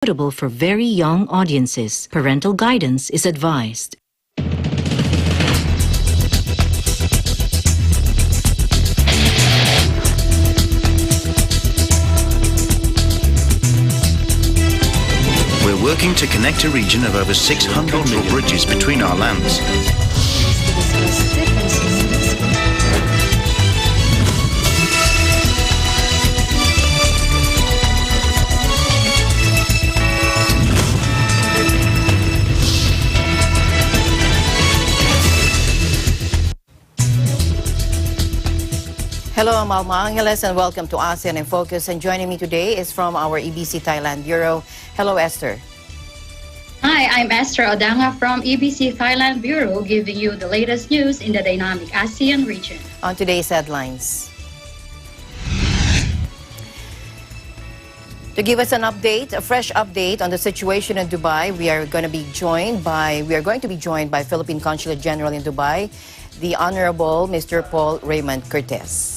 profitable for very young audiences. Parental guidance is advised. We're working to connect a region of over 600 million bridges between our lands. Hello, I'm Alma Angeles and welcome to ASEAN in Focus. And joining me today is from our EBC Thailand Bureau. Hello, Esther. Hi, I'm Esther Odanga from EBC Thailand Bureau, giving you the latest news in the dynamic ASEAN region. On today's headlines. To give us an update, a fresh update on the situation in Dubai, we are going to be joined by Philippine Consulate General in Dubai, the Honorable Mr. Paul Raymond Cortez.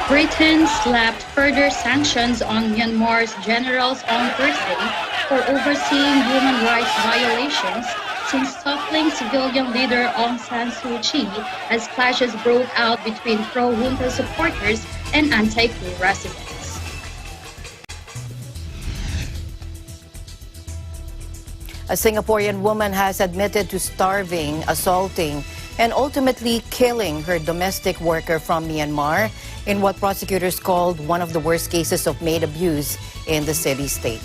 Britain slapped further sanctions on Myanmar's generals on Thursday for overseeing human rights violations since toppling civilian leader Aung San Suu Kyi as clashes broke out between pro-junta supporters and anti-coup residents. A Singaporean woman has admitted to starving, assaulting, and ultimately killing her domestic worker from Myanmar in what prosecutors called one of the worst cases of maid abuse in the city-state.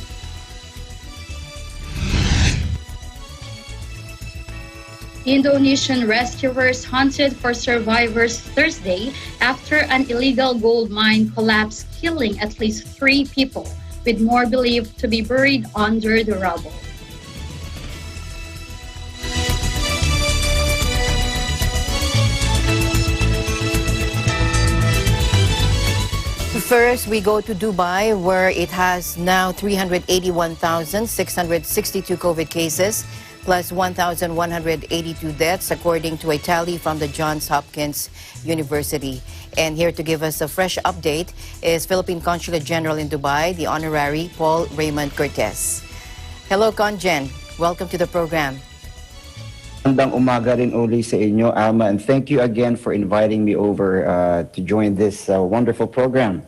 Indonesian rescuers hunted for survivors Thursday after an illegal gold mine collapsed, killing at least 3 people, with more believed to be buried under the rubble. First, we go to Dubai, where it has now 381,662 COVID cases, plus 1,182 deaths, according to a tally from the Johns Hopkins University. And here to give us a fresh update is Philippine Consulate General in Dubai, the Honorary Paul Raymond Cortez. Hello, Conjen. Welcome to the program. Magandang umaga rin uli sa inyo, Alma, and thank you again for inviting me over to join this wonderful program.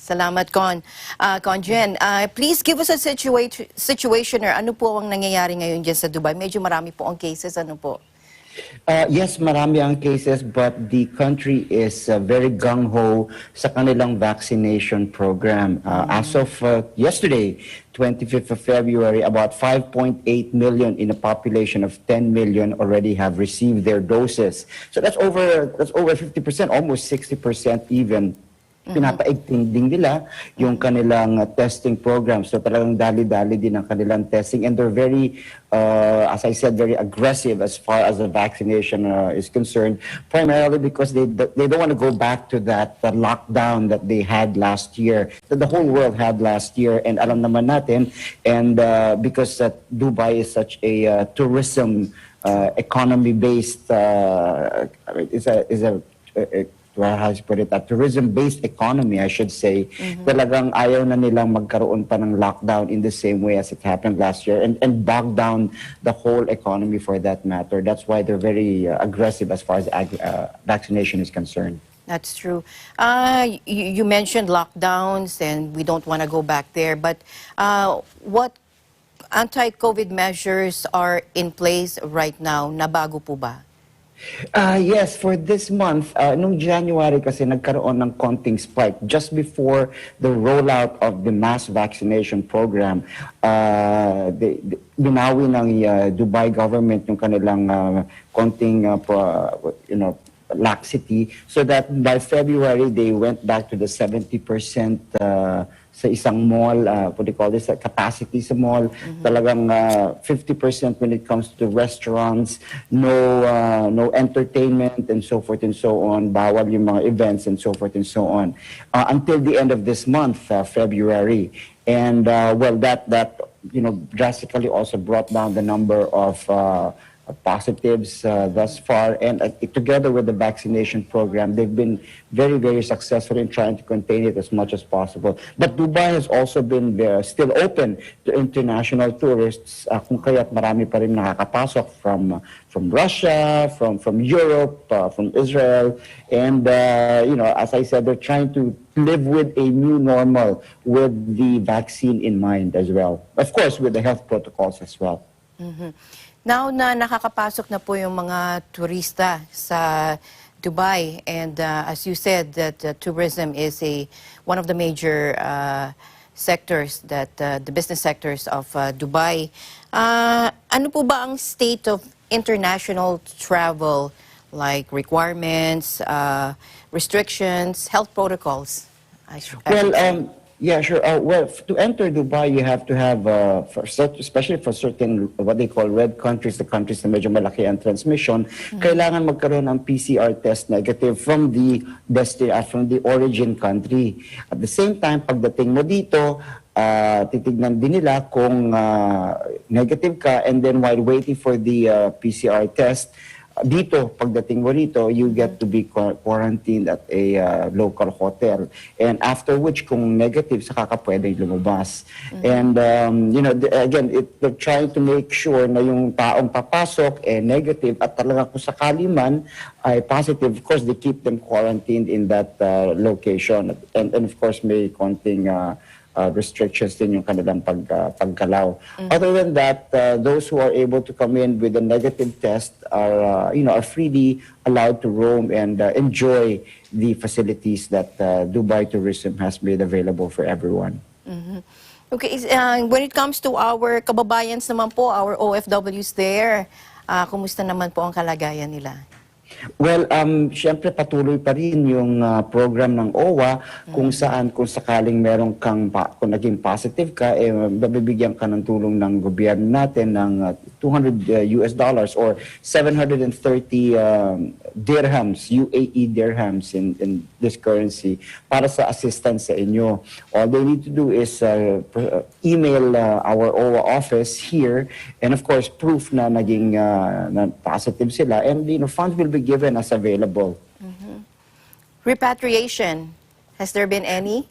Salamat, Conjen. Please give us a situation or ano po ang nangyayari ngayon dyan sa Dubai. Medyo marami po ang cases, ano po? Yes, marami ang cases, but the country is very gung-ho sa kanilang vaccination program. As of yesterday, 25th of February, about 5.8 million in a population of 10 million already have received their doses. So that's over 50%, almost 60% even. Pinapaigting din nila yung kanilang testing program. So talagang dali-dali din ang kanilang testing, and they're very, as I said, very aggressive as far as the vaccination is concerned, primarily because they don't want to go back to that lockdown that they had last year, that the whole world had last year. And alam naman natin, and because Dubai is such a tourism economy-based, how to put it, a tourism-based economy, I should say, talagang ayaw na nilang magkaroon pa ng lockdown in the same way as it happened last year and bog down the whole economy for that matter. That's why they're very aggressive as far as vaccination is concerned. That's true. You mentioned lockdowns and we don't want to go back there, but what anti-COVID measures are in place right now? Nabago po ba? Yes, for this month, nung January kasi nagkaroon ng konting spike just before the rollout of the mass vaccination program. Binawi ng Dubai government yung kanilang konting laxity, so that by February they went back to the 70% sa isang mall, what do you call this, capacity sa mall, talagang 50% when it comes to restaurants, no entertainment and so forth and so on, bawal yung mga events and so forth and so on, until the end of this month, February. And well, that drastically also brought down the number of positives thus far, and together with the vaccination program, they've been very, very successful in trying to contain it as much as possible. But Dubai has also been still open to international tourists, kung kaya't marami pa rin nakakapasok from Russia, from Europe, from Israel, and as I said, they're trying to live with a new normal with the vaccine in mind as well. Of course, with the health protocols as well. Now na nakakapasok na po yung mga turista sa Dubai, and as you said that tourism is one of the major sectors, that the business sectors of Dubai. Ano po ba ang state of international travel, like requirements, restrictions, health protocols? Yeah, sure. To enter Dubai, you have to have, especially for certain, what they call red countries, the countries na medyo malaki ang transmission, kailangan magkaroon ng PCR test negative from the origin country. At the same time, pagdating mo dito, titignan din nila kung negative ka, and then while waiting for the PCR test, dito, pagdating mo rito, you get to be quarantined at a local hotel. And after which, kung negative, saka ka pwedeng lumabas. And, again, they're trying to make sure na yung taong papasok negative, at talaga kung sakali man ay positive, of course, they keep them quarantined in that location. And of course, may konting restrictions din yung kanilang pagkalaw. Other than that, those who are able to come in with a negative test are freely allowed to roam and enjoy the facilities that Dubai Tourism has made available for everyone. Okay, when it comes to our kababayans naman po, our OFWs there, kumusta naman po ang kalagayan nila? Well, siyempre patuloy pa rin yung program ng OWA kung sakaling meron kung naging positive ka, mabibigyan ka ng tulong ng gobyerno natin ng $200 or 730 dirhams, UAE dirhams in this currency para sa assistance sa inyo. All they need to do is email our OWA office here, and of course proof na naging na positive sila, and funds will be given as available. Repatriation, has there been any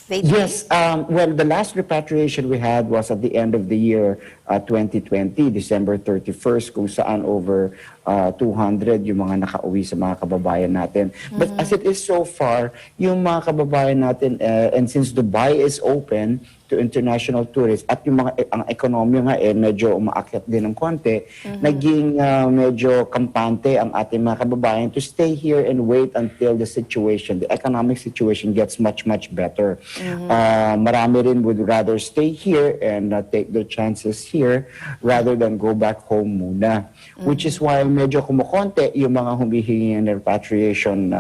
lately? Yes, well, the last repatriation we had was at the end of the year 2020, December 31st, kung saan over 200 yung mga nakauwi sa mga kababayan natin. But as it is so far, yung mga kababayan natin, and since Dubai is open to international tourists, at yung ang ekonomiya nga medyo umaakyat din ng konti, naging medyo kampante ang ating mga kababayan to stay here and wait until the economic situation gets much, much better. Marami rin would rather stay here and take their chances here rather than go back home muna. Which is why medyo kumukonti yung mga humihingi ng repatriation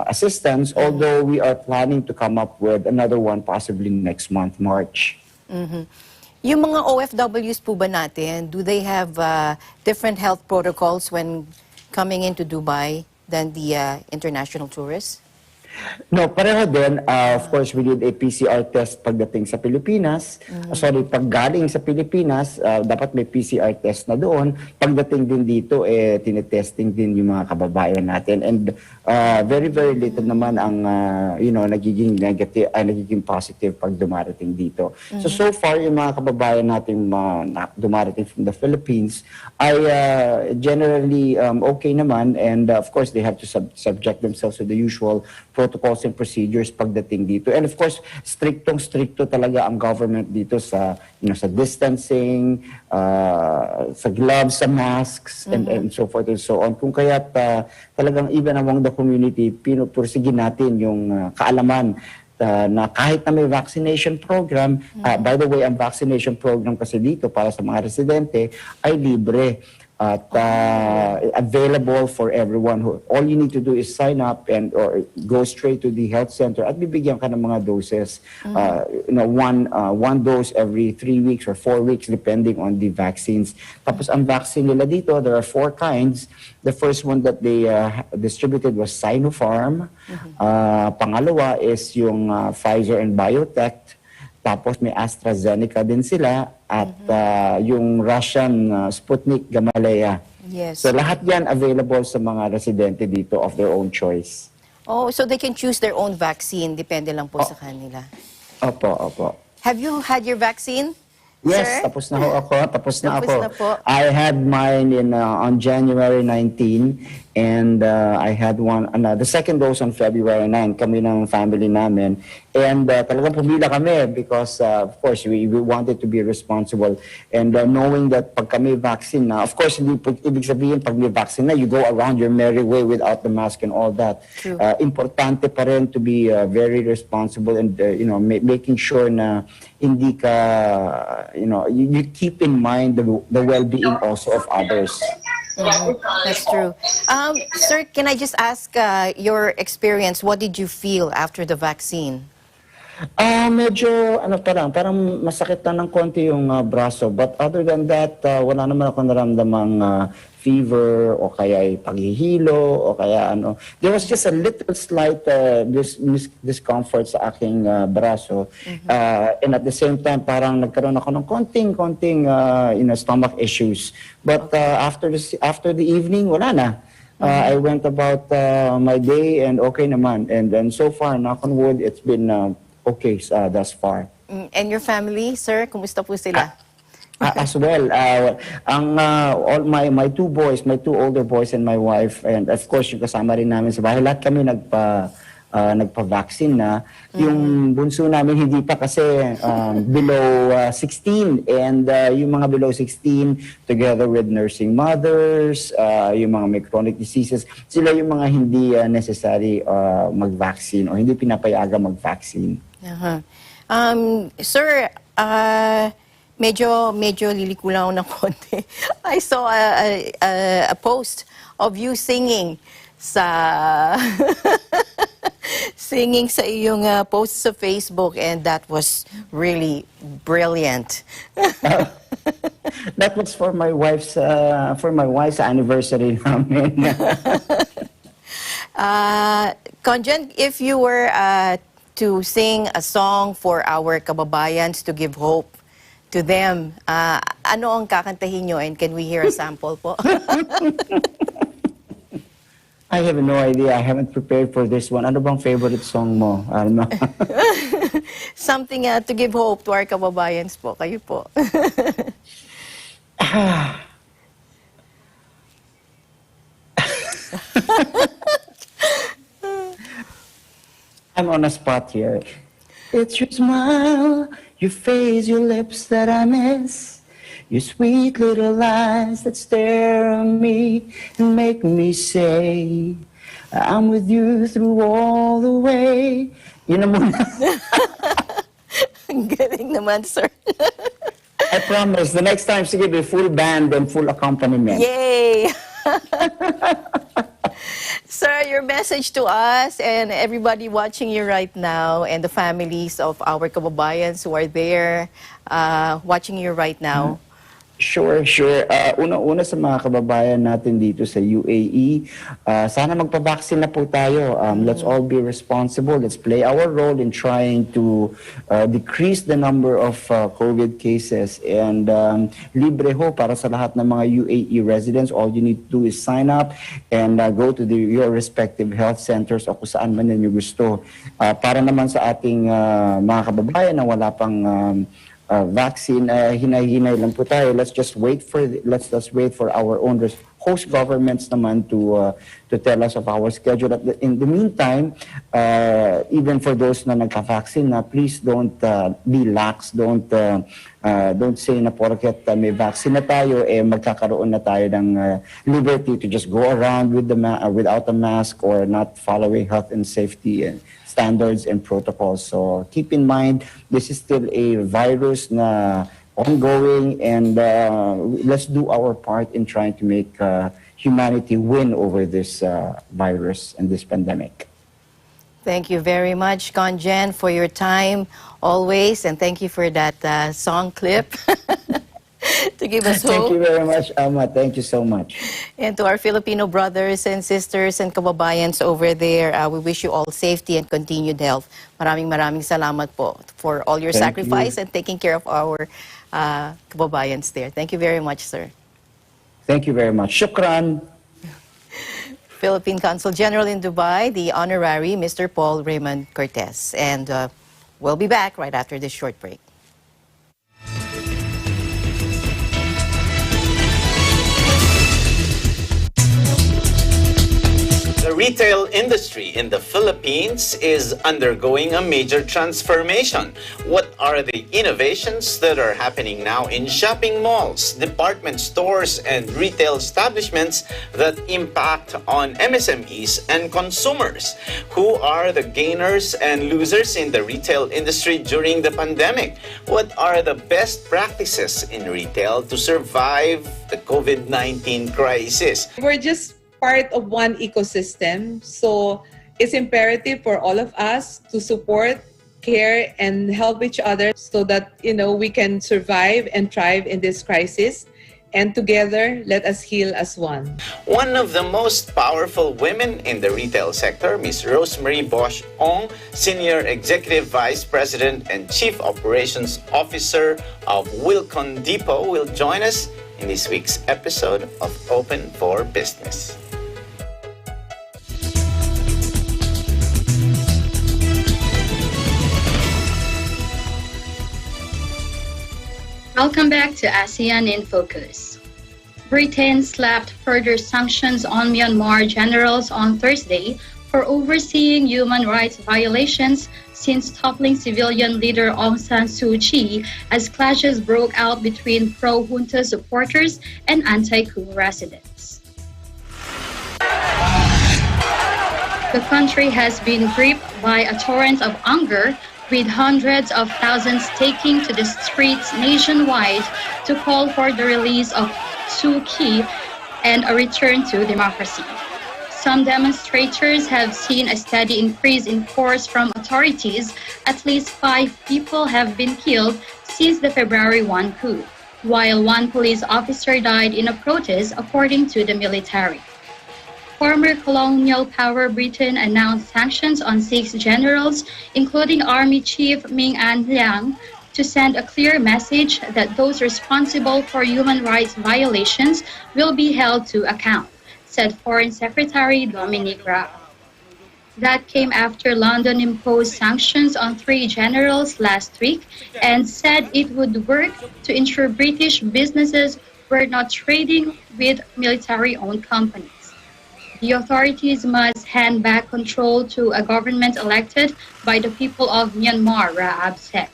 assistance, although we are planning to come up with another one possibly next month, March. Yung mga OFWs po ba natin, do they have different health protocols when coming into Dubai than the international tourists? No, pareho din. Of course, we did a PCR test pagdating sa Pilipinas. Pag galing sa Pilipinas, dapat may PCR test na doon. Pagdating din dito, tinetesting din yung mga kababayan natin. And very, very little naman ang, nagiging negative, nagiging positive pag dumarating dito. So far, yung mga kababayan natin dumarating from the Philippines ay generally okay naman. And of course, they have to subject themselves to the usual protocols and procedures pagdating dito. And of course, striktong-strikto talaga ang government dito sa sa distancing, sa gloves, sa masks, and so forth and so on. Kung kaya't talagang even among the community, pinupursige natin yung kaalaman na kahit na may vaccination program, by the way, ang vaccination program kasi dito para sa mga residente ay libre at available for everyone. All you need to do is sign up or go straight to the health center at bibigyan ka ng mga doses. One dose every 3 weeks or 4 weeks depending on the vaccines. Tapos ang vaccine nila dito, there are 4 kinds. The first one that they distributed was Sinopharm. Pangalawa is yung Pfizer and Biotech. Tapos may AstraZeneca din sila at yung Russian Sputnik Gamaleya. Yes. So lahat yan available sa mga residente dito of their own choice. Oh, so they can choose their own vaccine. Depende lang po sa kanila. Opo. Have you had your vaccine, Yes, sir? tapos na ho ako. Tapos na Tapos ako. na po. I had mine on January 19 and I had the second dose on February 9. Kami ng family namin. And talagang pumila kami because of course we wanted to be responsible. And knowing that pag kami vaccine na, of course hindi ibig sabihin pag may vaccine na, you go around your merry way without the mask and all that. True. Importante pa rin to be very responsible and making sure na hindi ka you keep in mind the well-being also of others. That's true. Sir, can I just ask your experience? What did you feel after the vaccine? Medyo, parang masakit na ng konti yung braso. But other than that, wala naman ako naramdamang fever o kaya paghihilo o kaya ano. There was just a little slight discomfort sa aking braso. And at the same time, parang nagkaroon ako ng konting stomach issues. But after the evening, wala na. I went about my day and okay naman. And then so far, knock on wood, it's been okay thus far. And your family, sir? Kumusta po sila? As well, all my two boys, my two older boys and my wife, and of course yung kasama rin namin sa bahay, lahat kami nagpa-vaccine na. Yung bunso namin hindi pa kasi below 16 and yung mga below 16 together with nursing mothers, yung mga may chronic diseases, sila yung mga hindi necessary mag-vaccine o hindi pinapayagan mag-vaccine. Sir, medyo lilikulaw ng konti. I saw a post of you singing sa iyong post sa Facebook, and that was really brilliant. That was for my wife's anniversary namin. Conjen, if you were to sing a song for our kababayans to give hope to them, ano ang kakantahin nyo, and can we hear a sample po? I have no idea. I haven't prepared for this one. Ano bang favorite song mo, Alma? Something to give hope to our kababayans po. Kayo po. I'm on a spot here. It's your smile, your face, your lips that I miss. Your sweet little eyes that stare at me and make me say, I'm with you through all the way. Yun na muna. Ang galing naman, sir. I promise, the next time, sige, be full band and full accompaniment. Yay! Sir, your message to us and everybody watching you right now and the families of our kababayans who are there watching you right now. Sure. Una sa mga kababayan natin dito sa UAE, sana magpa-vaccine na po tayo. Let's all be responsible. Let's play our role in trying to decrease the number of COVID cases. And libre ho para sa lahat ng mga UAE residents. All you need to do is sign up and go to your respective health centers o kung saan man ninyo gusto. Para naman sa ating mga kababayan na wala pang vaccine, hinay-hinay lang po tayo. Let's just wait for our own host governments naman to tell us of our schedule. In the meantime, even for those na nagka-vaccine, please don't be lax. Don't say na porket may vaccine na tayo, magkakaroon na tayo ng liberty to just go around without a mask or not following health and safety standards and protocols. So keep in mind, this is still a virus na ongoing, and let's do our part in trying to make humanity win over this virus and this pandemic. Thank you very much, Conjen, for your time always, and thank you for that song clip. To give us Thank hope. you very much, Alma. Thank you so much. And to our Filipino brothers and sisters and kababayans over there, we wish you all safety and continued health. Maraming salamat po for all your Thank sacrifice you. and taking care of our kababayans there. Thank you very much, sir. Thank you very much. Shukran. Philippine Consul General in Dubai, the Honorary Mr. Paul Raymond Cortez. And we'll be back right after this short break. The retail industry in the Philippines is undergoing a major transformation. What are the innovations that are happening now in shopping malls, department stores, and retail establishments that impact on MSMEs and consumers? Who are the gainers and losers in the retail industry during the pandemic? What are the best practices in retail to survive the COVID-19 crisis? We're just part of one ecosystem, so it's imperative for all of us to support, care, and help each other so that we can survive and thrive in this crisis. And together, let us heal as one. One of the most powerful women in the retail sector, Ms. Rosemary Bosch Ong, Senior Executive Vice President and Chief Operations Officer of Wilcon Depot, will join us in this week's episode of Open for Business. Welcome back to ASEAN in Focus. Britain slapped further sanctions on Myanmar generals on Thursday for overseeing human rights violations since toppling civilian leader Aung San Suu Kyi as clashes broke out between pro-junta supporters and anti-coup residents. The country has been gripped by a torrent of anger, with hundreds of thousands taking to the streets nationwide to call for the release of Suu Kyi and a return to democracy. Some demonstrators have seen a steady increase in force from authorities. At least 5 people have been killed since the February 1 coup, while 1 police officer died in a protest, according to the military. Former colonial power Britain announced sanctions on 6 generals, including Army Chief Min Aung Hlaing, to send a clear message that those responsible for human rights violations will be held to account, said Foreign Secretary Dominic Raab. That came after London imposed sanctions on 3 generals last week and said it would work to ensure British businesses were not trading with military-owned companies. The authorities must hand back control to a government elected by the people of Myanmar, Raab said.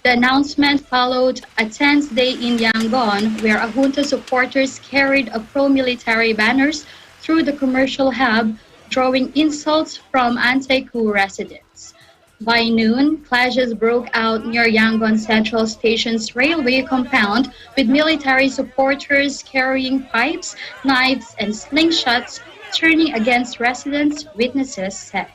The announcement followed a tense day in Yangon, where a junta supporters carried a pro-military banners through the commercial hub, drawing insults from anti-coup residents. By noon, clashes broke out near Yangon Central Station's railway compound, with military supporters carrying pipes, knives, and slingshots, turning against residents, witnesses said.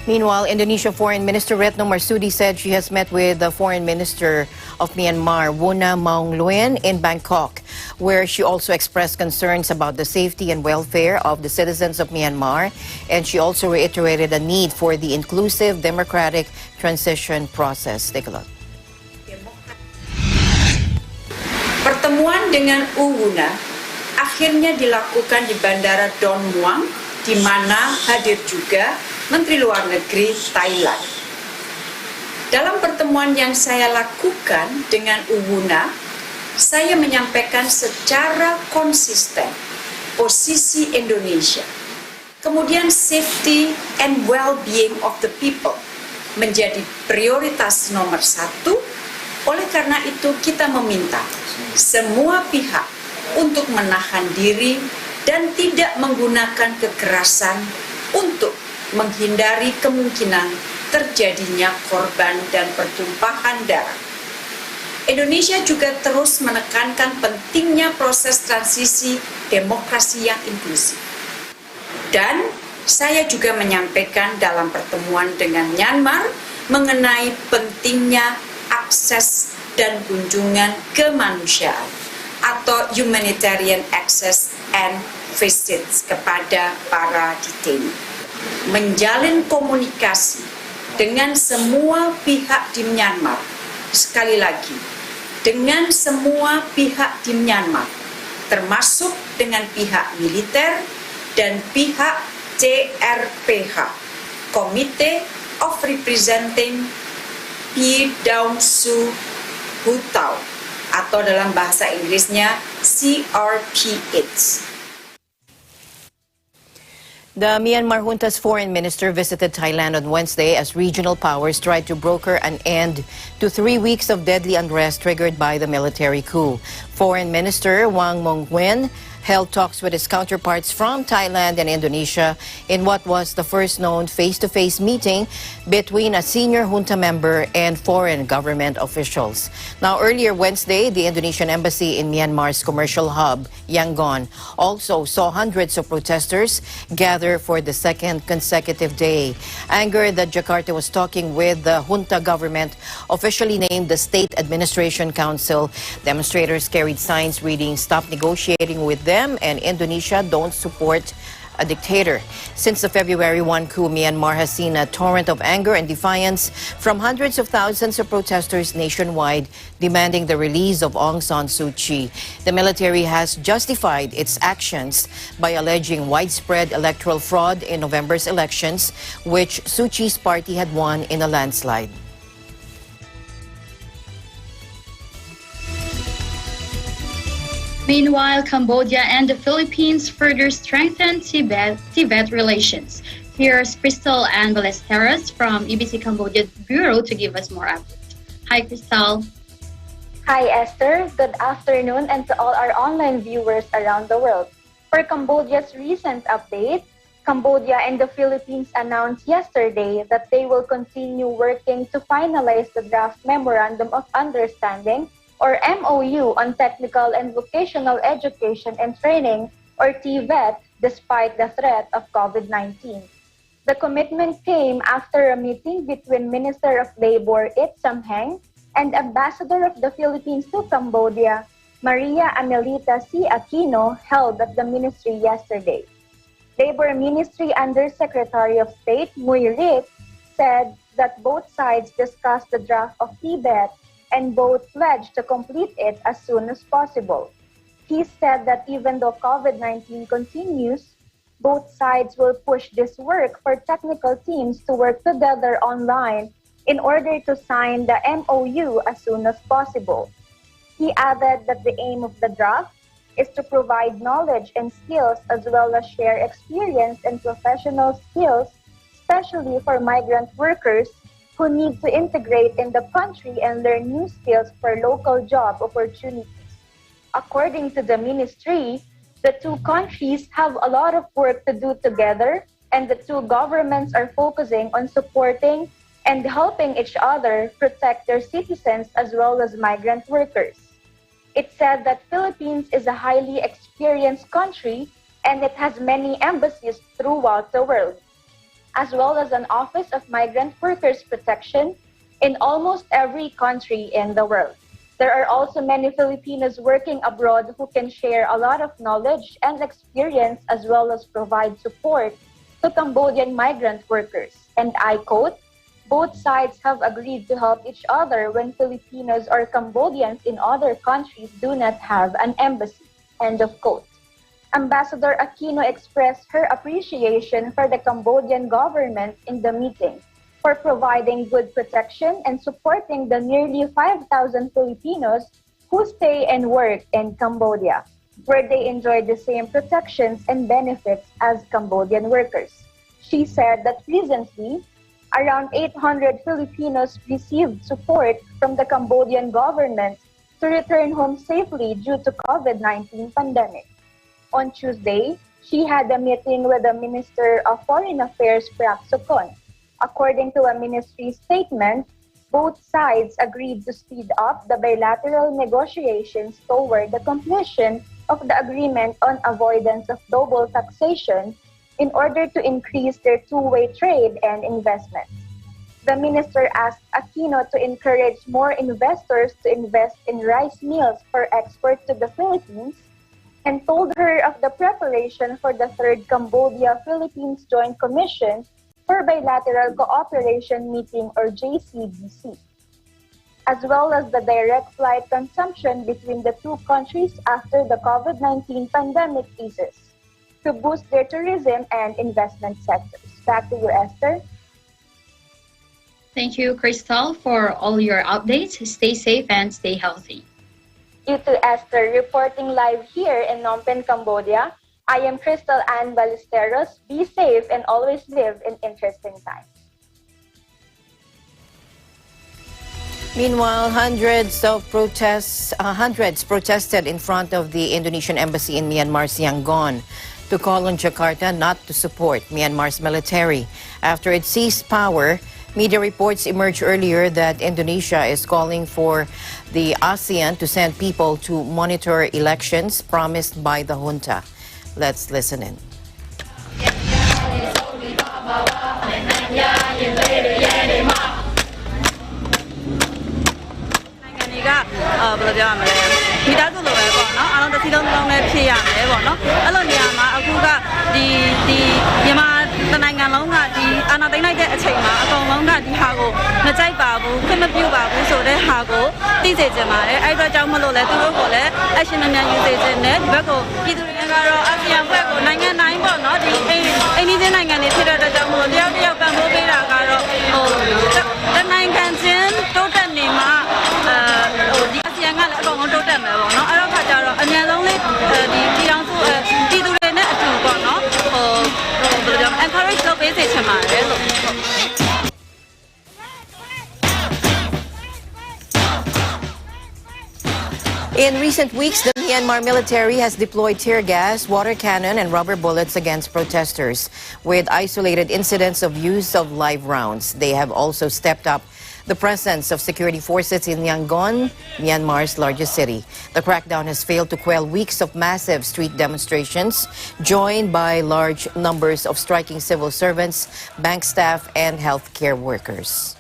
Meanwhile, Indonesia Foreign Minister Retno Marsudi said she has met with the Foreign Minister of Myanmar, Wuna Maungloen, in Bangkok, where she also expressed concerns about the safety and welfare of the citizens of Myanmar, and she also reiterated the need for the inclusive democratic transition process. Take a look. Pertemuan dengan Wuna akhirnya dilakukan di Bandara Don Muang, di mana hadir juga Menteri Luar Negeri Thailand. Dalam pertemuan yang saya lakukan dengan Wuna, saya menyampaikan secara konsisten posisi Indonesia. Kemudian safety and well-being of the people menjadi prioritas nomor 1. Oleh karena itu kita meminta semua pihak untuk menahan diri dan tidak menggunakan kekerasan untuk menghindari kemungkinan terjadinya korban dan pertumpahan darah. Indonesia juga terus menekankan pentingnya proses transisi demokrasi yang inklusif. Dan saya juga menyampaikan dalam pertemuan dengan Myanmar mengenai pentingnya akses dan kunjungan kemanusiaan atau humanitarian access and visits kepada para detainee. Menjalin komunikasi dengan semua pihak di Myanmar, sekali lagi, dengan semua pihak di Myanmar, termasuk dengan pihak militer dan pihak CRPH, Committee of Representing Pidawsuhutau, atau dalam bahasa Inggrisnya CRPH. The Myanmar junta's foreign minister visited Thailand on Wednesday as regional powers tried to broker an end to 3 weeks of deadly unrest triggered by the military coup. Foreign Minister Wang Mongwen held talks with his counterparts from Thailand and Indonesia in what was the first known face-to-face meeting between a senior junta member and foreign government officials. Now, earlier Wednesday, the Indonesian embassy in Myanmar's commercial hub, Yangon, also saw hundreds of protesters gather for the second consecutive day. Anger that Jakarta was talking with the junta government, officially named the State Administration Council. Demonstrators carried signs reading, "Stop negotiating with them," and "Indonesia don't support a dictator." Since the February 1 coup, Myanmar has seen a torrent of anger and defiance from hundreds of thousands of protesters nationwide demanding the release of Aung San Suu Kyi. The military has justified its actions by alleging widespread electoral fraud in November's elections, which Suu Kyi's party had won in a landslide. Meanwhile, Cambodia and the Philippines further strengthen TVET relations. Here's Crystal and Ballesteros from EBC Cambodia Bureau to give us more updates. Hi, Crystal. Hi, Esther. Good afternoon, and to all our online viewers around the world. For Cambodia's recent update, Cambodia and the Philippines announced yesterday that they will continue working to finalize the draft Memorandum of Understanding, or MOU, on technical and vocational education and training, or TVET, despite the threat of COVID-19. The commitment came after a meeting between Minister of Labor It Samheng and Ambassador of the Philippines to Cambodia, Maria Amelita C. Aquino, held at the ministry yesterday. Labor Ministry Undersecretary of State Mui Rit said that both sides discussed the draft of TVET and both pledged to complete it as soon as possible. He said that even though COVID-19 continues, both sides will push this work for technical teams to work together online in order to sign the MOU as soon as possible. He added that the aim of the draft is to provide knowledge and skills as well as share experience and professional skills, especially for migrant workers who need to integrate in the country and learn new skills for local job opportunities. According to the ministry, the two countries have a lot of work to do together, and the two governments are focusing on supporting and helping each other protect their citizens as well as migrant workers. It said that Philippines is a highly experienced country and it has many embassies throughout the world, as well as an Office of Migrant Workers Protection in almost every country in the world. There are also many Filipinos working abroad who can share a lot of knowledge and experience as well as provide support to Cambodian migrant workers. And I quote, "Both sides have agreed to help each other when Filipinos or Cambodians in other countries do not have an embassy." End of quote. Ambassador Aquino expressed her appreciation for the Cambodian government in the meeting for providing good protection and supporting the nearly 5,000 Filipinos who stay and work in Cambodia, where they enjoy the same protections and benefits as Cambodian workers. She said that recently, around 800 Filipinos received support from the Cambodian government to return home safely due to COVID-19 pandemic. On Tuesday, she had a meeting with the Minister of Foreign Affairs, Prak Sokhonn. According to a ministry statement, both sides agreed to speed up the bilateral negotiations toward the completion of the agreement on avoidance of double taxation in order to increase their two-way trade and investment. The minister asked Aquino to encourage more investors to invest in rice mills for export to the Philippines and told her of the preparation for the third Cambodia-Philippines Joint Commission for Bilateral Cooperation Meeting or JCBC, as well as the direct flight consumption between the two countries after the COVID-19 pandemic eases to boost their tourism and investment sectors. Back to you, Esther. Thank you, Crystal, for all your updates. Stay safe and stay healthy. You too, Esther, reporting live here in Phnom Penh, Cambodia. I am Crystal Ann Ballesteros. Be safe and always live in interesting times. Meanwhile, hundreds protested in front of the Indonesian embassy in Myanmar's Yangon to call on Jakarta not to support Myanmar's military. After it seized power, media reports emerged earlier that Indonesia is calling for the ASEAN to send people to monitor elections promised by the junta. Let's listen in. In recent weeks, the Myanmar military has deployed tear gas, water cannon, and rubber bullets against protesters, with isolated incidents of use of live rounds. They have also stepped up the presence of security forces in Yangon, Myanmar's largest city. The crackdown has failed to quell weeks of massive street demonstrations, joined by large numbers of striking civil servants, bank staff, and healthcare workers.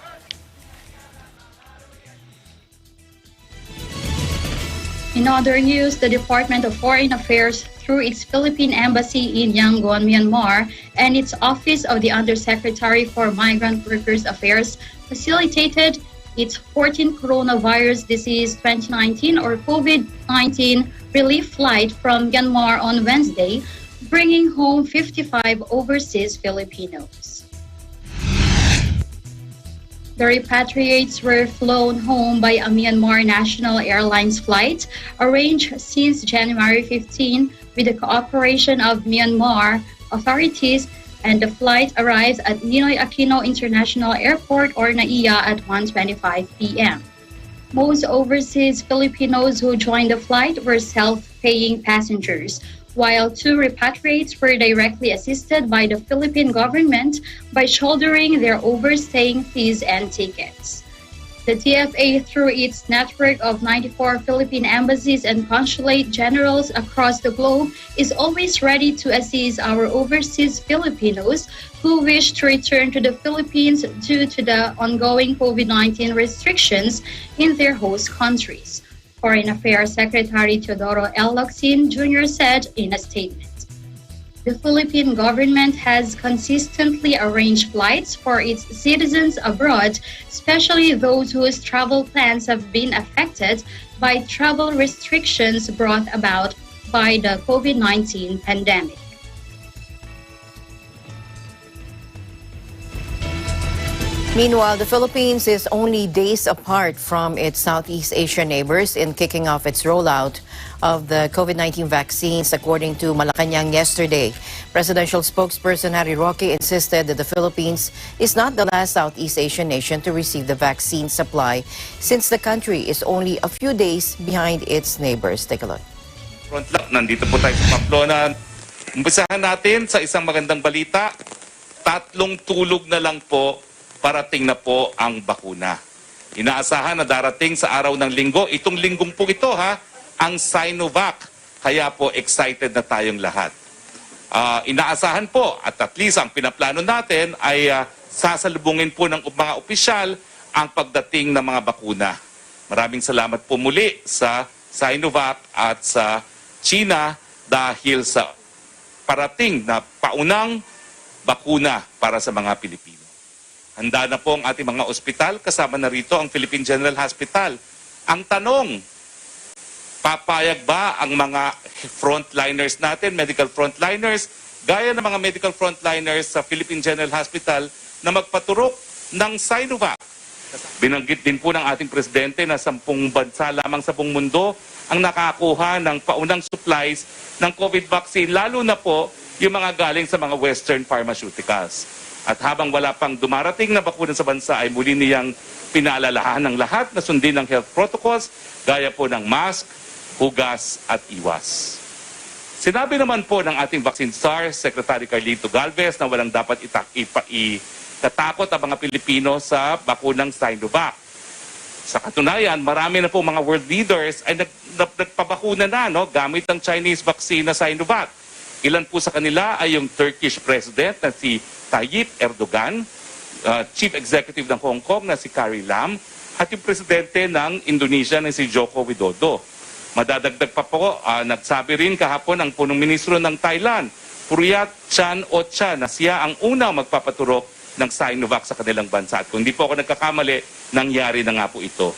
In other news, the Department of Foreign Affairs, through its Philippine Embassy in Yangon, Myanmar, and its Office of the Undersecretary for Migrant Workers Affairs, facilitated its 14th Coronavirus Disease 2019 or COVID-19 relief flight from Myanmar on Wednesday, bringing home 55 overseas Filipinos. The repatriates were flown home by a Myanmar National Airlines flight arranged since January 15 with the cooperation of Myanmar authorities, and the flight arrived at Ninoy Aquino International Airport or NAIA at 1:25 p.m. Most overseas Filipinos who joined the flight were self-paying passengers, while 2 repatriates were directly assisted by the Philippine government by shouldering their overstaying fees and tickets. The TFA, through its network of 94 Philippine embassies and consulate generals across the globe, is always ready to assist our overseas Filipinos who wish to return to the Philippines due to the ongoing COVID-19 restrictions in their host countries. Foreign Affairs Secretary Teodoro L. Locsin Jr. said in a statement. The Philippine government has consistently arranged flights for its citizens abroad, especially those whose travel plans have been affected by travel restrictions brought about by the COVID-19 pandemic. Meanwhile, the Philippines is only days apart from its Southeast Asian neighbors in kicking off its rollout of the COVID-19 vaccines, according to Malacanang yesterday. Presidential spokesperson Harry Roque insisted that the Philippines is not the last Southeast Asian nation to receive the vaccine supply, since the country is only a few days behind its neighbors. Take a look. Nandito po tayo sa Pamplona. Umpisahan natin sa isang magandang balita. 3 tulog na lang po, parating na po ang bakuna. Inaasahan na darating sa araw ng linggo, itong linggong po ito ang Sinovac. Kaya po excited na tayong lahat. inaasahan po at least ang pinaplano natin ay sasalubungin po ng mga opisyal ang pagdating ng mga bakuna. Maraming salamat po muli sa Sinovac at sa China dahil sa parating na paunang bakuna para sa mga Pilipino. Handa na po ang ating mga ospital, kasama na rito ang Philippine General Hospital. Ang tanong, papayag ba ang mga frontliners natin, medical frontliners, gaya ng mga medical frontliners sa Philippine General Hospital na magpaturok ng Sinovac? Binanggit din po ng ating presidente na 10 bansa lamang sa buong mundo ang nakakuha ng paunang supplies ng COVID vaccine, lalo na po yung mga galing sa mga Western pharmaceuticals. At habang wala pang dumarating na bakuna sa bansa ay muli niyang pinaalalahan ng lahat na sundin ng health protocols gaya po ng mask, hugas at iwas. Sinabi naman po ng ating vaccine czar, Secretary Carlito Galvez, na walang dapat itatakot ang mga Pilipino sa bakunang Sinovac. Sa katunayan, marami na po mga world leaders ay nagpabakuna na gamit ang Chinese vaccine na Sinovac. Ilan po sa kanila ay yung Turkish President na si Tayyip Erdogan, Chief Executive ng Hong Kong na si Carrie Lam, at yung Presidente ng Indonesia na si Joko Widodo. Madadagdag pa po, nagsabi rin kahapon ang punong ministro ng Thailand, Prayut Chan-o-cha, na siya ang unang magpapaturok ng Sinovac sa kanilang bansa. At kung hindi po ako nagkakamali, nangyari na nga po ito.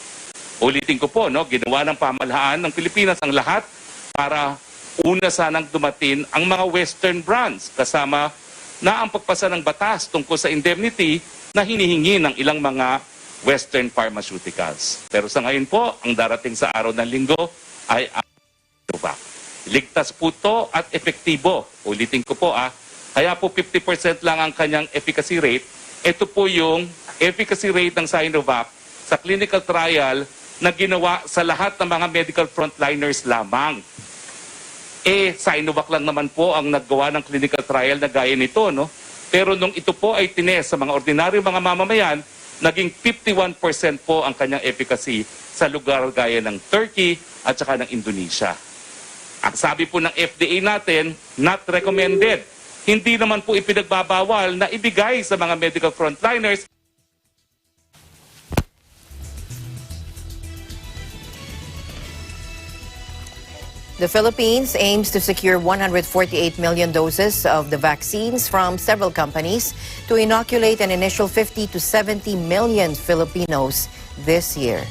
Ulitin ko po, ginawa ng pamahalaan ng Pilipinas ang lahat para una sanang dumating ang mga Western brands kasama na ang pagpasa ng batas tungkol sa indemnity na hinihingi ng ilang mga Western pharmaceuticals. Pero sa ngayon po, ang darating sa araw ng linggo ay ang Sinovac. Ligtas po ito at epektibo. Ulitin ko po, kaya po 50% lang ang kanyang efficacy rate. Ito po yung efficacy rate ng Sinovac sa clinical trial na ginawa sa lahat ng mga medical frontliners lamang. Sinovac lang naman po ang naggawa ng clinical trial na gaya nito, Pero nung ito po ay tinest sa mga ordinaryong mga mamamayan, naging 51% po ang kanyang efficacy sa lugar gaya ng Turkey at saka ng Indonesia. Ang sabi po ng FDA natin, not recommended. Hindi naman po ipinagbabawal na ibigay sa mga medical frontliners. The Philippines aims to secure 148 million doses of the vaccines from several companies to inoculate an initial 50 to 70 million Filipinos this year.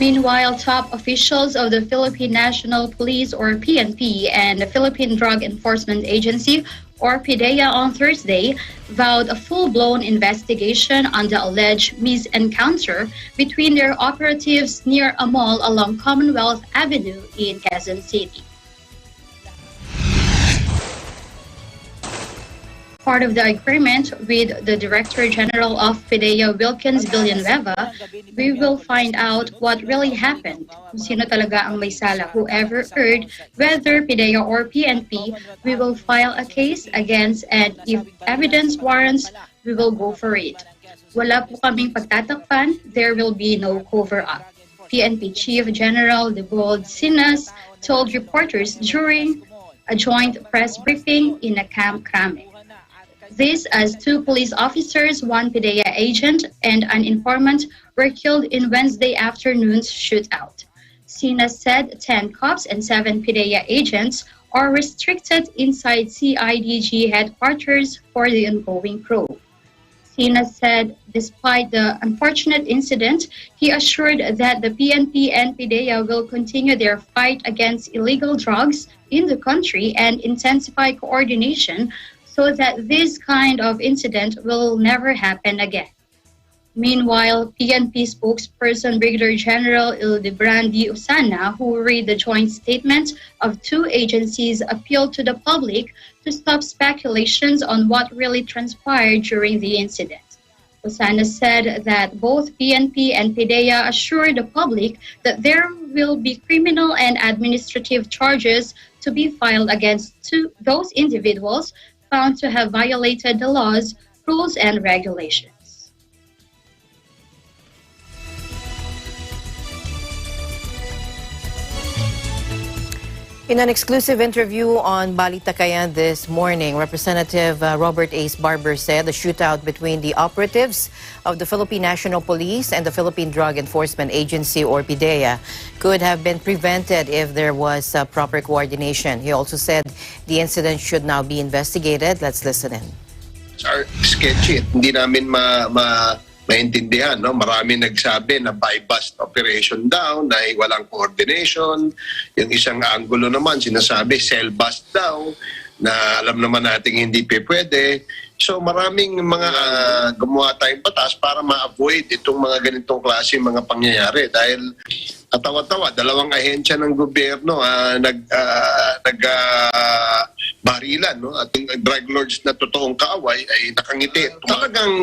Meanwhile, top officials of the Philippine National Police or PNP and the Philippine Drug Enforcement Agency or PDEA on Thursday vowed a full-blown investigation on the alleged misencounter between their operatives near a mall along Commonwealth Avenue in Quezon City. Part of the agreement with the Director General of PDEA, Wilkins Villanueva, we will find out what really happened, kung sino talaga ang may sala. Whoever erred, whether PDEA or PNP, we will file a case against, and if evidence warrants, we will go for it. Wala po kaming pagtatakpan, there will be no cover-up. PNP Chief General Debold Sinas told reporters during a joint press briefing in a Camp Crame. This as 2 police officers, 1 PDEA agent, and an informant were killed in Wednesday afternoon's shootout. Sina said 10 cops and 7 PDEA agents are restricted inside CIDG headquarters for the ongoing probe. Sina said despite the unfortunate incident, he assured that the PNP and PDEA will continue their fight against illegal drugs in the country and intensify coordination so that this kind of incident will never happen again. Meanwhile, PNP spokesperson Brigadier General Ildebrandi Usana, who read the joint statement of 2 agencies, appealed to the public to stop speculations on what really transpired during the incident. Usana said that both PNP and PDEA assured the public that there will be criminal and administrative charges to be filed against those individuals found to have violated the laws, rules, and regulations. In an exclusive interview on Balitakayan this morning, Representative Robert Ace Barber said the shootout between the operatives of the Philippine National Police and the Philippine Drug Enforcement Agency, or PDEA, could have been prevented if there was proper coordination. He also said the incident should now be investigated. Let's listen in. Are sketchy. Hindi namin maintindihan, no? Marami nagsabi na by-bust operation daw, na walang coordination. Yung isang anggulo naman, sinasabi cell-bust daw, na alam naman natin hindi pwede. So maraming mga gumawa tayong batas para ma-avoid itong mga ganitong klase mga pangyayari. Dahil tawa-tawa, dalawang ahensya ng gobyerno barilan, no? At yung drug lords na totoong kaaway ay nakangiti. Talagang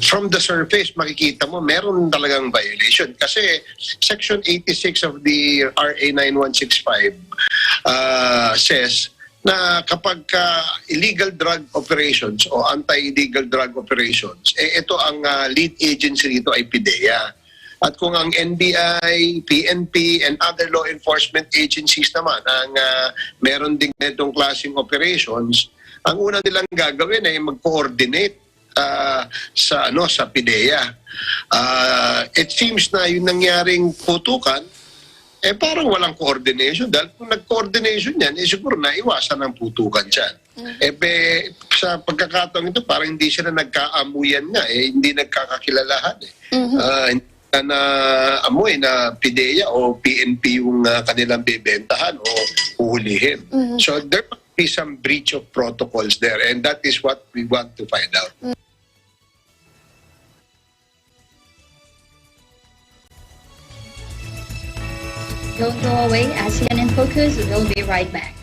from the surface makikita mo meron talagang violation kasi Section 86 of the RA 9165 says na kapag illegal drug operations o anti-illegal drug operations, ito ang lead agency rito ay PDEA. At kung ang NBI, PNP, and other law enforcement agencies naman ang meron ding itong klaseng operations, ang una nilang gagawin ay mag-coordinate sa PDEA. It seems na yung nangyaring putukan, parang walang coordination. Dahil kung nag-coordination yan, siguro naiwasan ang putukan dyan. Sa pagkakataong ito, parang hindi sila nagkaamuyan nga. Hindi nagkakakilalahan. Na amoy na PDEA o PNP yung kanilang bibentahan o uhulihin. So there must be some breach of protocols there, and that is what we want to find out. Don't go away. ASEAN in Focus. We'll be right back.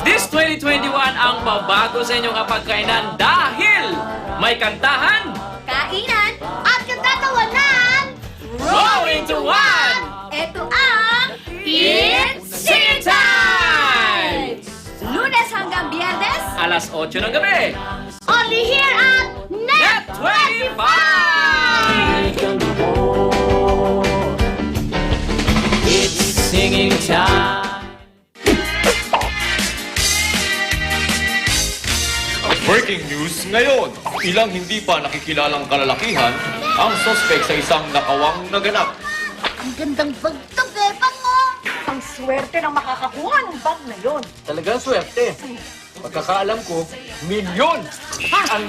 This 2021 ang babago sa inyong kapagkainan dahil may kantahan, kainan, at katatawanan rolling to one! Ito ang It's Singing Time! Lunes hanggang Biyernes, Alas 8 ng gabi. only here at Net 25! It's singing time. Breaking news ngayon, ilang hindi pa nakikilalang kalalakihan ang sospek sa isang nakawang naganap. Ang gandang bag to, Bebang mo! Ang swerte ng makakakuha ng bag na yon. Talagang swerte. Pagkakaalam ko, milyon ang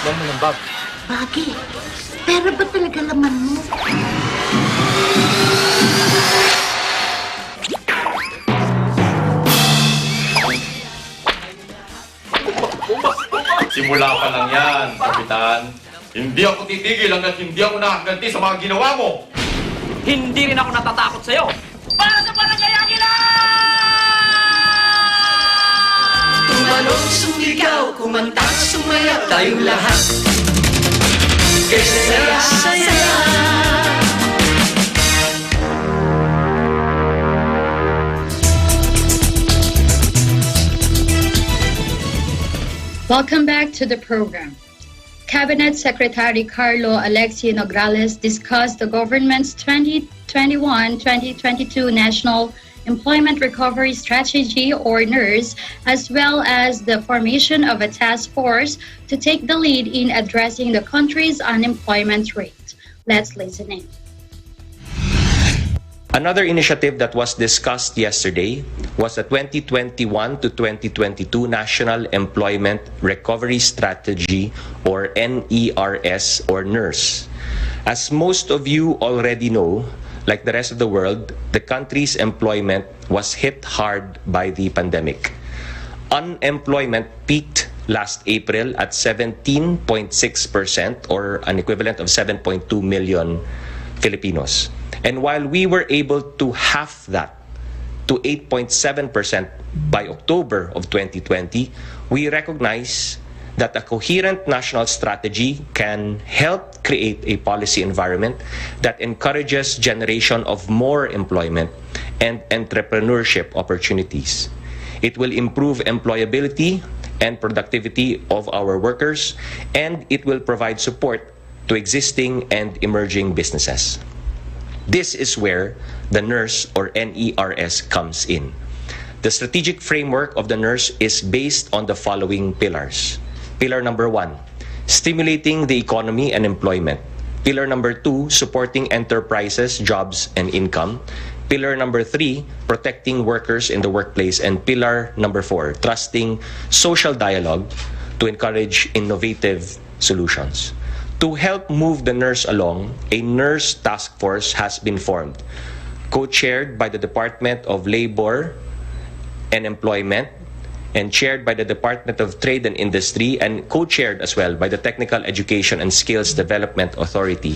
laman ng bag. Bakit? Pero ba talaga laman mo? Simula pa lang yan, Kapitan. Hindi ako titigil hanggat hindi ako nakaganti sa mga ginawa mo. Hindi rin ako natatakot sa'yo. Para sa Barangay Agila! Tumalong, sumigaw, kumanta, sumayaw, tayong lahat. Kasi saya-saya. Welcome back to the program. Cabinet Secretary Carlo Alexio Nograles discussed the government's 2021-2022 National Employment Recovery Strategy, or NERS, as well as the formation of a task force to take the lead in addressing the country's unemployment rate. Let's listen in. Another initiative that was discussed yesterday was the 2021 to 2022 National Employment Recovery Strategy, or NERS, or NERS. As most of you already know, like the rest of the world, the country's employment was hit hard by the pandemic. Unemployment peaked last April at 17.6%, or an equivalent of 7.2 million Filipinos. And while we were able to halve that to 8.7% by October of 2020, we recognize that a coherent national strategy can help create a policy environment that encourages generation of more employment and entrepreneurship opportunities. It will improve employability and productivity of our workers, and it will provide support to existing and emerging businesses. This is where the NERS or NERS comes in. The strategic framework of the NERS is based on the following pillars. Pillar number 1, stimulating the economy and employment. Pillar number 2, supporting enterprises, jobs, and income. Pillar number 3, protecting workers in the workplace. And pillar number 4, trusting social dialogue to encourage innovative solutions. To help move the NERS along, a NERS task force has been formed, co-chaired by the Department of Labor and Employment, and chaired by the Department of Trade and Industry, and co-chaired as well by the Technical Education and Skills Development Authority.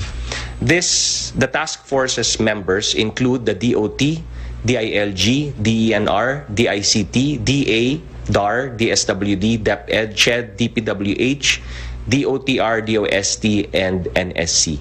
The task force's members include the DOT, DILG, DENR, DICT, DA, DAR, DSWD, DepEd, CHED, DPWH, DOTR, DOST, and NSC.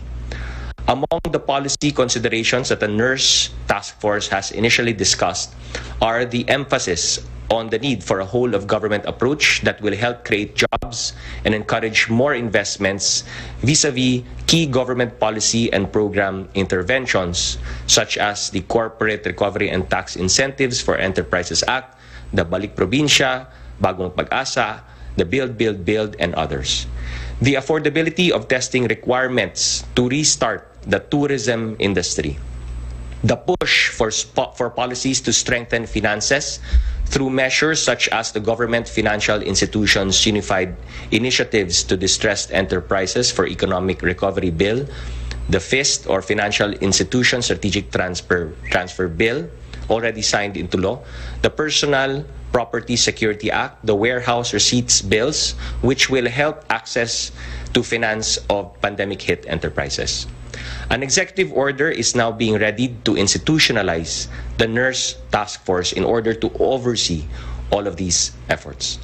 Among the policy considerations that the NERS task force has initially discussed are the emphasis on the need for a whole-of-government approach that will help create jobs and encourage more investments vis-a-vis key government policy and program interventions, such as the Corporate Recovery and Tax Incentives for Enterprises Act, the Balik Probinsya, Bagong Pag-asa, the Build, and others. The affordability of testing requirements to restart the tourism industry. The push for policies to strengthen finances through measures such as the Government Financial Institutions Unified Initiatives to Distressed Enterprises for Economic Recovery Bill, the FIST or Financial Institution Strategic Transfer Bill, already signed into law, the Personal Property Security Act, the Warehouse Receipts Bills, which will help access to finance of pandemic-hit enterprises. An executive order is now being readied to institutionalize the NERS task force in order to oversee all of these efforts.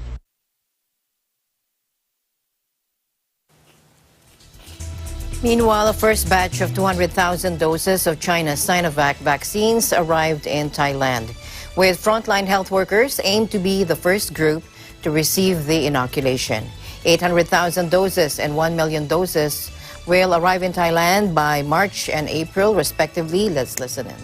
Meanwhile, a first batch of 200,000 doses of China's Sinovac vaccines arrived in Thailand, with frontline health workers aimed to be the first group to receive the inoculation. 800,000 doses and 1 million doses will arrive in Thailand by March and April, respectively. Let's listen in.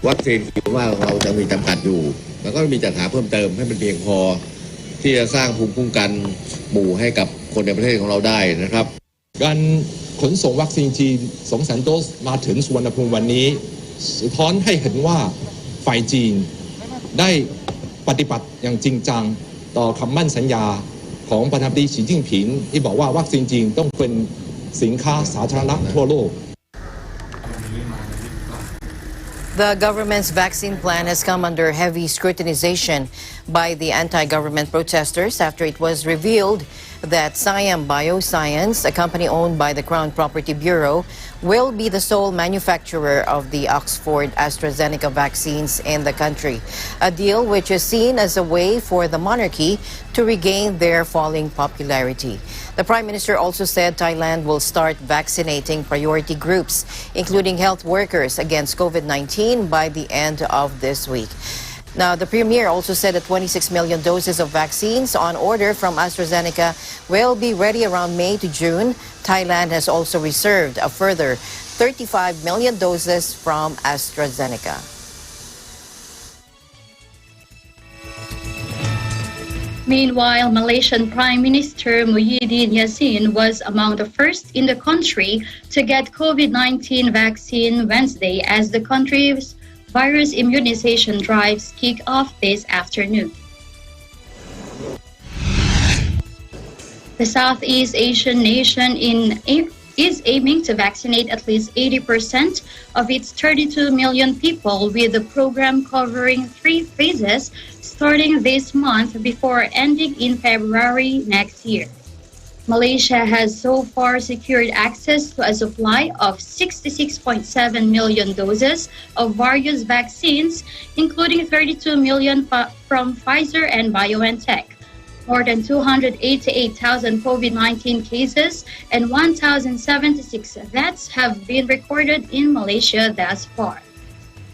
วัคซีนว่าเราจะมีจำกัดอยู่แล้วก็มีจัดหาเพิ่มเติมให้มันเพียงพอที่จะสร้างภูมิคุ้มกันหมู่ให้กับคนในประเทศของเราได้นะครับการขนส่งวัคซีนจีน 200,000 โดสมาถึงสุวรรณภูมิวันนี้สะท้อนให้เห็นว่าฝ่ายจีนได้ปฏิบัติอย่างจริงจังต่อคำมั่นสัญญาของประธานาธิบดีสีจิ้งผิงที่บอกว่าวัคซีนจีนต้องเป็นสินค้าสาธารณะทั่วโลก The government's vaccine plan has come under heavy scrutinization by the anti-government protesters after it was revealed that Siam Bioscience, a company owned by the Crown Property Bureau, will be the sole manufacturer of the Oxford AstraZeneca vaccines in the country, a deal which is seen as a way for the monarchy to regain their falling popularity. The Prime Minister also said Thailand will start vaccinating priority groups, including health workers, against COVID-19 by the end of this week. Now, the Premier also said that 26 million doses of vaccines on order from AstraZeneca will be ready around May to June. Thailand has also reserved a further 35 million doses from AstraZeneca. Meanwhile, Malaysian Prime Minister Muhyiddin Yassin was among the first in the country to get COVID-19 vaccine Wednesday as the country's virus immunization drives kick off this afternoon. The Southeast Asian nation is aiming to vaccinate at least 80% of its 32 million people, with the program covering 3 phases starting this month before ending in February next year. Malaysia has so far secured access to a supply of 66.7 million doses of various vaccines, including 32 million from Pfizer and BioNTech. More than 288,000 COVID-19 cases and 1,076 deaths have been recorded in Malaysia thus far.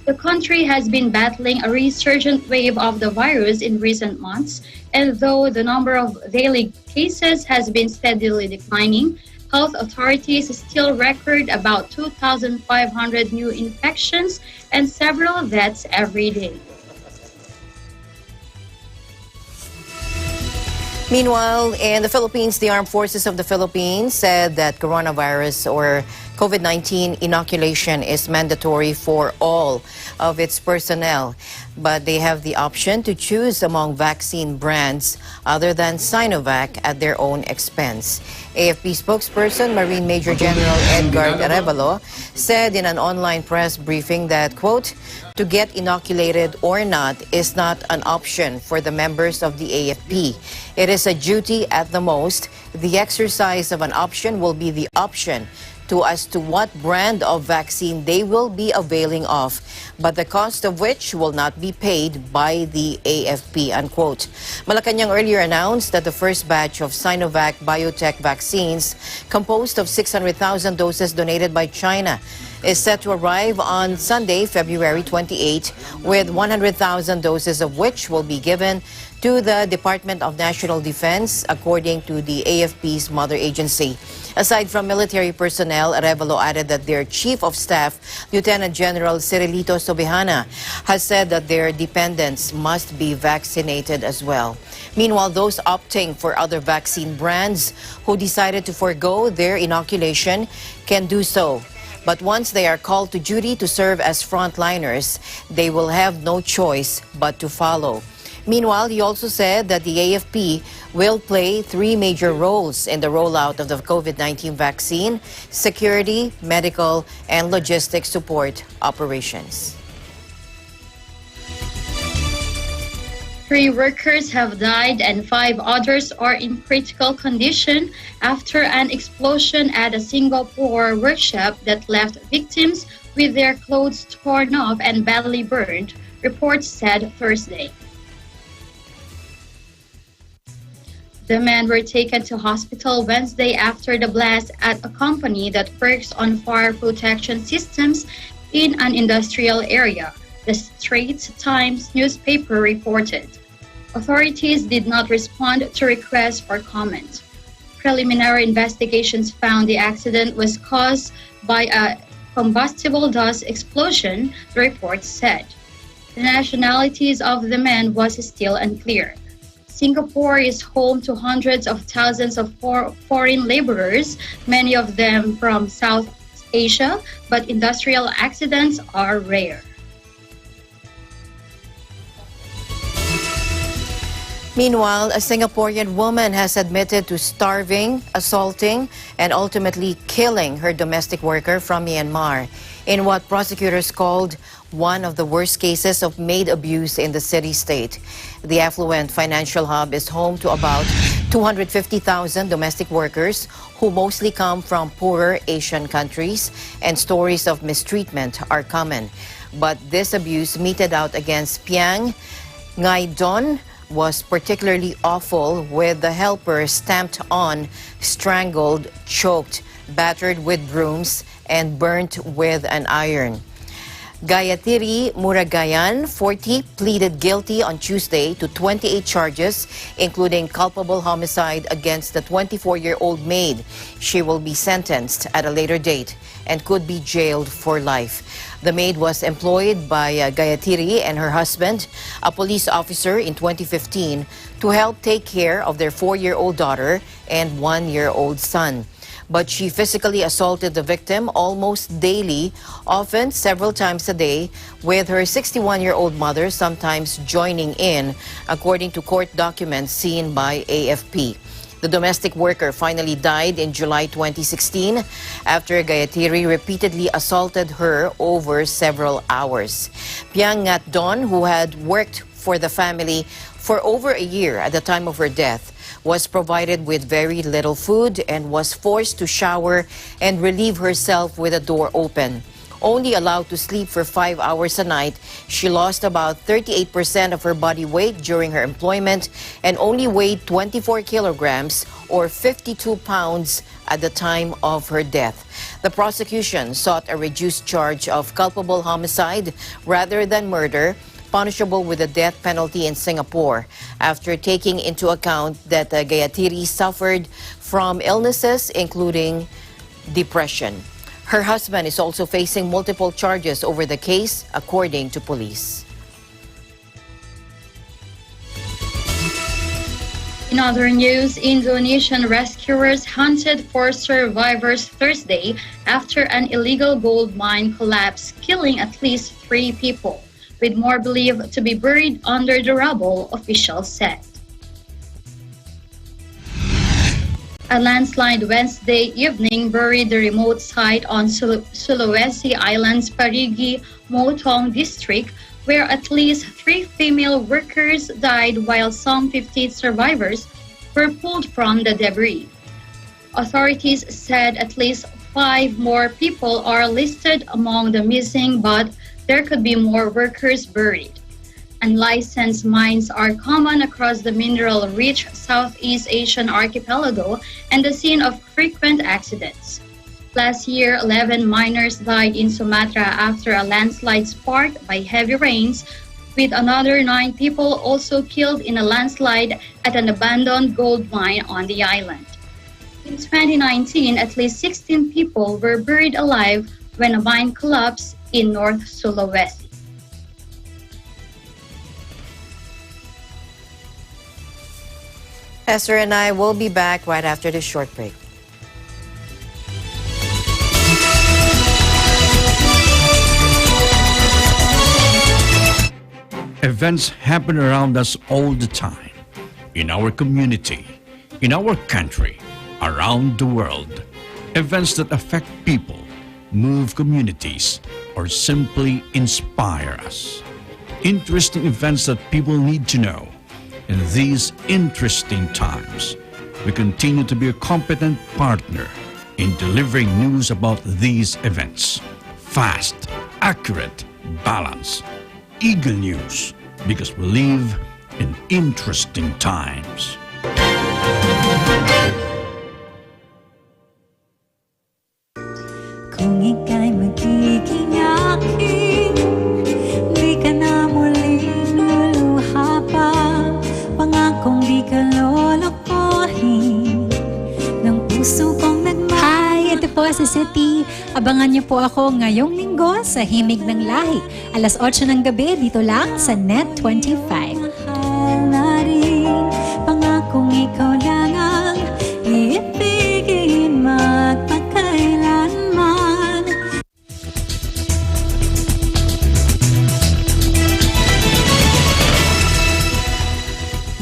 The country has been battling a resurgent wave of the virus in recent months, and though the number of daily cases has been steadily declining, health authorities still record about 2,500 new infections and several deaths every day. Meanwhile, in the Philippines, the Armed Forces of the Philippines said that coronavirus or COVID-19 inoculation is mandatory for all of its personnel, but they have the option to choose among vaccine brands other than Sinovac at their own expense. AFP spokesperson Marine Major General Edgar Arevalo said in an online press briefing that, quote, to get inoculated or not is not an option for the members of the AFP. It is a duty at the most. The exercise of an option will be the option as to what brand of vaccine they will be availing of, but the cost of which will not be paid by the AFP, unquote. Malacanang earlier announced that the first batch of Sinovac biotech vaccines, composed of 600,000 doses donated by China, is set to arrive on Sunday, February 28, with 100,000 doses of which will be given to the Department of National Defense, according to the AFP's mother agency. Aside from military personnel, Arevalo added that their Chief of Staff, Lieutenant General Cirilito Sobihana, has said that their dependents must be vaccinated as well. Meanwhile, those opting for other vaccine brands who decided to forego their inoculation can do so. But once they are called to duty to serve as frontliners, they will have no choice but to follow. Meanwhile, he also said that the AFP will play three major roles in the rollout of the COVID-19 vaccine: security, medical, and logistic support operations. 3 workers have died and 5 others are in critical condition after an explosion at a Singapore workshop that left victims with their clothes torn off and badly burned, reports said Thursday. The men were taken to hospital Wednesday after the blast at a company that works on fire protection systems in an industrial area, the Straits Times newspaper reported. Authorities did not respond to requests for comment. Preliminary investigations found the accident was caused by a combustible dust explosion, the report said. The nationalities of the men was still unclear. Singapore is home to hundreds of thousands of foreign laborers, many of them from South Asia, but industrial accidents are rare. Meanwhile, a Singaporean woman has admitted to starving, assaulting, and ultimately killing her domestic worker from Myanmar in what prosecutors called one of the worst cases of maid abuse in the city-state. The affluent financial hub is home to about 250,000 domestic workers who mostly come from poorer Asian countries, and stories of mistreatment are common. But this abuse meted out against Piang Ngai Don was particularly awful, with the helper stamped on, strangled, choked, battered with brooms, and burnt with an iron. Gayatri Muragayan, 40, pleaded guilty on Tuesday to 28 charges, including culpable homicide against the 24-year-old maid. She will be sentenced at a later date and could be jailed for life. The maid was employed by Gayatri and her husband, a police officer, in 2015 to help take care of their 4-year-old daughter and 1-year-old son. But she physically assaulted the victim almost daily, often several times a day, with her 61-year-old mother sometimes joining in, according to court documents seen by AFP. The domestic worker finally died in July 2016 after Gayatri repeatedly assaulted her over several hours. Piang Ngat Don, who had worked for the family for over a year at the time of her death, was provided with very little food and was forced to shower and relieve herself with a door open. only allowed to sleep for 5 hours a night, she lost about 38% of her body weight during her employment and only weighed 24 kilograms or 52 pounds at the time of her death. The prosecution sought a reduced charge of culpable homicide rather than murder, punishable with the death penalty in Singapore, after taking into account that Gayatri suffered from illnesses including depression. Her husband is also facing multiple charges over the case, according to police. In other news, Indonesian rescuers hunted for survivors Thursday after an illegal gold mine collapsed, killing at least 3 people, with more believed to be buried under the rubble, officials said. A landslide Wednesday evening buried the remote site on Sulawesi Island's Parigi, Motong district, where at least 3 female workers died while some 50 survivors were pulled from the debris. Authorities said at least 5 more people are listed among the missing, but there could be more workers buried. Unlicensed mines are common across the mineral-rich Southeast Asian archipelago and the scene of frequent accidents. Last year, 11 miners died in Sumatra after a landslide sparked by heavy rains, with another 9 people also killed in a landslide at an abandoned gold mine on the island. In 2019, at least 16 people were buried alive when a mine collapsed in North Sulawesi. Esther and I will be back right after this short break. Events happen around us all the time, in our community, in our country, around the world. Events that affect people, move communities, or simply inspire us. Interesting events that people need to know. In these interesting times, we continue to be a competent partner in delivering news about these events. Fast, accurate, balanced, eagle news, because we live in interesting times. Kung ika'y magiging akin, di ka na muling luluha pa. Pangakong di ka lolokohin ng puso kong nagmamahal. Hi, ito po si City. Abangan niyo po ako ngayong linggo sa Himig ng Lahi. Alas 8 ng gabi dito lang sa Net 25. Mahal na rin, pangakong ikaw lang ang iibigin magpakailanman.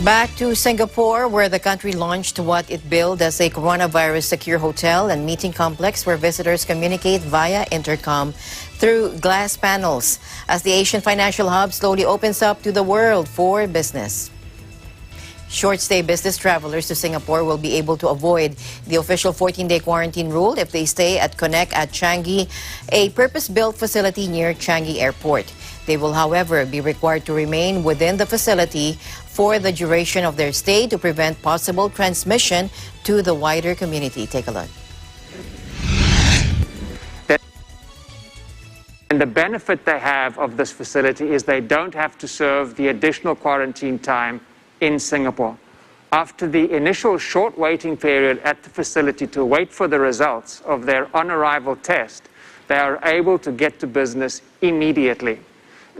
Back to Singapore, where the country launched what it billed as a coronavirus-secure hotel and meeting complex where visitors communicate via intercom through glass panels as the Asian financial hub slowly opens up to the world for business. Short-stay business travelers to Singapore will be able to avoid the official 14-day quarantine rule if they stay at Connect at Changi, a purpose-built facility near Changi Airport. They will, however, be required to remain within the facility for the duration of their stay to prevent possible transmission to the wider community. Take a look. And the benefit they have of this facility is they don't have to serve the additional quarantine time in Singapore. After the initial short waiting period at the facility to wait for the results of their on-arrival test, they are able to get to business immediately.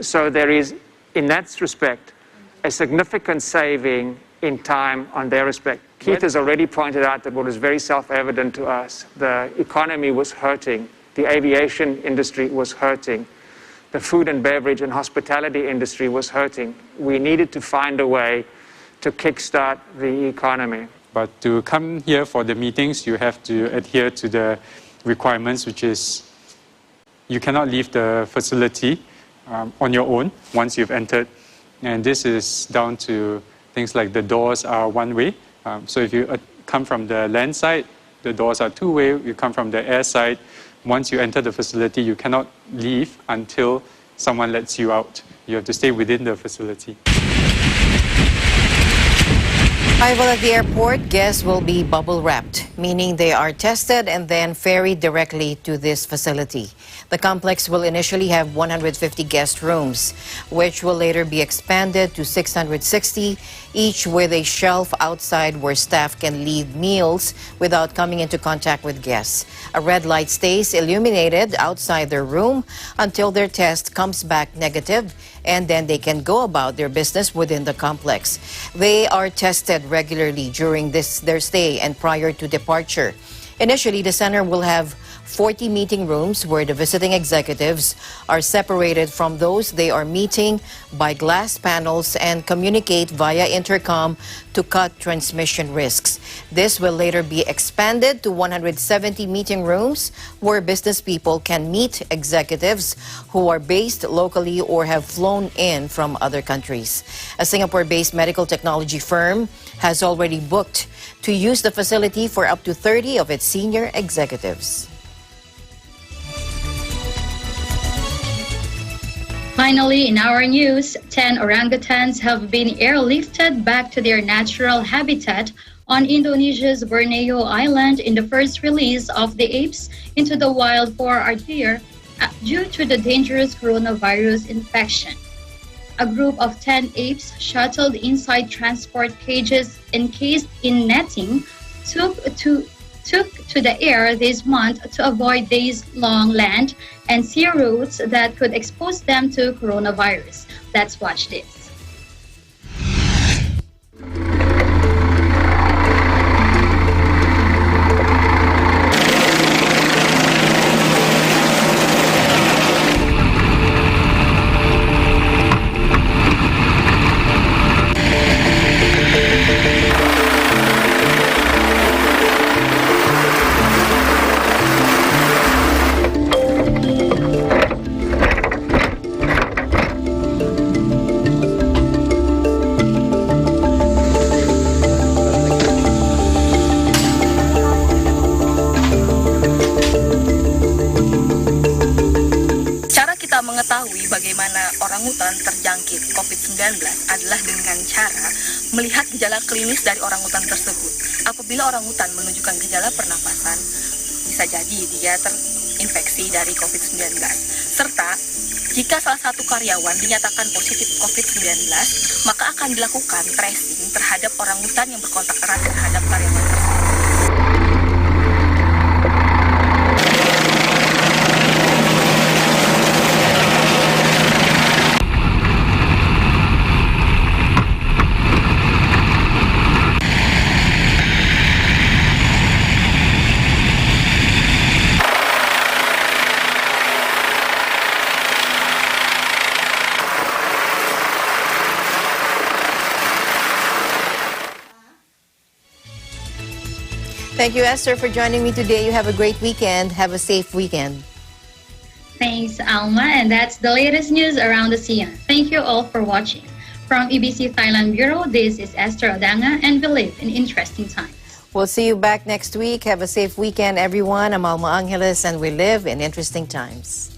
So there is, in that respect, a significant saving in time on their respect. Keith has already pointed out that what was very self-evident to us, the economy was hurting, the aviation industry was hurting, the food and beverage and hospitality industry was hurting. We needed to find a way to kickstart the economy. But to come here for the meetings, you have to adhere to the requirements, which is you cannot leave the facility on your own once you've entered. And this is down to things like the doors are one-way. So if you come from the land side, the doors are two-way. You come from the air side, once you enter the facility, you cannot leave until someone lets you out. You have to stay within the facility. Arrival at the airport, guests will be bubble wrapped, meaning they are tested and then ferried directly to this facility. The complex will initially have 150 guest rooms, which will later be expanded to 660, each with a shelf outside where staff can leave meals without coming into contact with guests. A red light stays illuminated outside their room until their test comes back negative, and then they can go about their business within the complex. They are tested regularly during their stay and prior to departure. Initially, the center will have 40 meeting rooms where the visiting executives are separated from those they are meeting by glass panels and communicate via intercom to cut transmission risks. This will later be expanded to 170 meeting rooms where business people can meet executives who are based locally or have flown in from other countries. A Singapore-based medical technology firm has already booked to use the facility for up to 30 of its senior executives. Finally, in our news, 10 orangutans have been airlifted back to their natural habitat on Indonesia's Borneo Island in the first release of the apes into the wild for a year due to the dangerous coronavirus infection. A group of 10 apes shuttled inside transport cages encased in netting took to the air this month to avoid days-long land and sea routes that could expose them to coronavirus. Let's watch this. Mengetahui bagaimana orangutan terjangkit COVID-19 adalah dengan cara melihat gejala klinis dari orangutan tersebut. Apabila orangutan menunjukkan gejala pernapasan, bisa jadi dia terinfeksi dari COVID-19. Serta jika salah satu karyawan dinyatakan positif COVID-19, maka akan dilakukan tracing terhadap orangutan yang berkontak erat terhadap karyawan tersebut. Thank you, Esther, for joining me today. You have a great weekend. Have a safe weekend. Thanks, Alma. And that's the latest news around ASEAN. Thank you all for watching. From EBC Thailand Bureau, this is Esther Odanga, and we live in interesting times. We'll see you back next week. Have a safe weekend, everyone. I'm Alma Angeles, and we live in interesting times.